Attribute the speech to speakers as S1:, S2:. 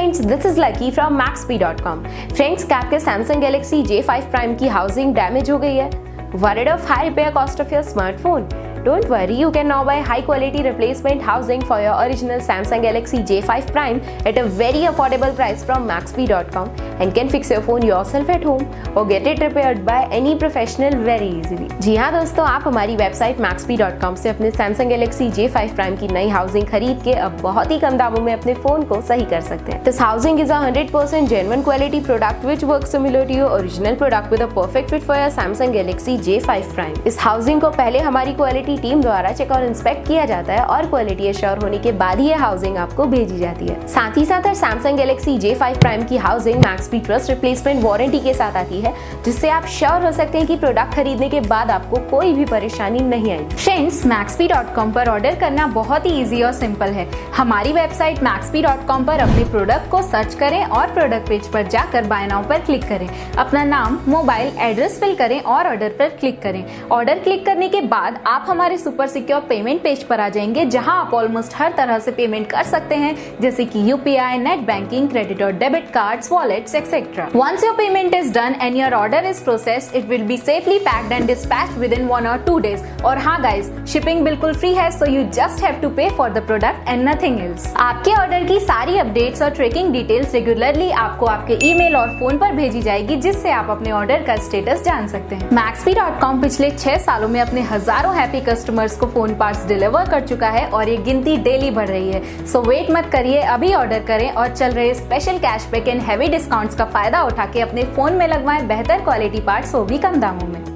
S1: Friends, this is lucky from Maxbhi.com। Friends, क्या आपके Samsung Galaxy J5 Prime की housing damage हो गई है? Worried of high repair cost of your smartphone? Don't worry, you can now buy high quality replacement housing for your original Samsung Galaxy J5 Prime at a very affordable price from Maxbhi.com and can fix your phone yourself at home or get it repaired by any professional very easily। जी हाँ दोस्तों, आप हमारी website Maxbhi.com से अपने Samsung Galaxy J5 Prime की नई housing खरीद के अब बहुत ही कम दामों में अपने फोन को सही कर सकते हैं। This housing is a 100% genuine quality product which works similar to your original product with a perfect fit for your Samsung Galaxy J5 Prime। इस हाउसिंग को पहले हमारी क्वालिटी टीम द्वारा चेक और इंस्पेक्ट किया जाता है और क्वालिटी एश्योर होने के बाद ही ये हाउसिंग आपको भेजी जाती है। साथ ही साथ Samsung Galaxy J5 Prime की housing Maxbhi trust replacement warranty के साथ आती है, जिससे आप श्योर हो सकते हैं कि प्रोडक्ट खरीदने के बाद आपको कोई भी परेशानी नहीं आएगी।
S2: फ्रेंड्स, Maxbhi.com पर ऑर्डर करना बहुत ही इजी और सिंपल है। हमारी वेबसाइट Maxbhi.com पर अपने प्रोडक्ट को सर्च करें और प्रोडक्ट पेज पर जाकर बाय नाउ पर क्लिक करें। अपना नाम, मोबाइल एड्रेस फिल करें और ऑर्डर पर क्लिक करें। ऑर्डर क्लिक करने के बाद आप हमारे सुपर सिक्योर पेमेंट पेज पर आ जाएंगे, जहां आप ऑलमोस्ट हर तरह से पेमेंट कर सकते हैं, जैसे कि यूपीआई, नेट बैंकिंग, क्रेडिट और debit cards, wallets etcetera. Once your payment is done and your order is processed, it will be safely packed and dispatched within 1 or 2 days। और हाँ गाइज, शिपिंग बिल्कुल free है, so you just have to pay for the product and nothing else। आपके order की सारी updates और tracking details regularly आपको आपके ईमेल और फोन पर भेजी जाएगी, जिससे आप अपने ऑर्डर का स्टेटस जान सकते हैं। Maxbhi.com पिछले 6 सालों में अपने हजारों हैप्पी कस्टमर्स को फोन पार्ट्स डिलीवर कर चुका है और ये गिनती डेली बढ़ रही है। सो वेट मत करिए, अभी ऑर्डर करें और चल रहे special cashback and heavy discounts का फायदा उठा के अपने फोन में लगवाएं बेहतर क्वालिटी पार्ट्स, वो भी कम दामों में।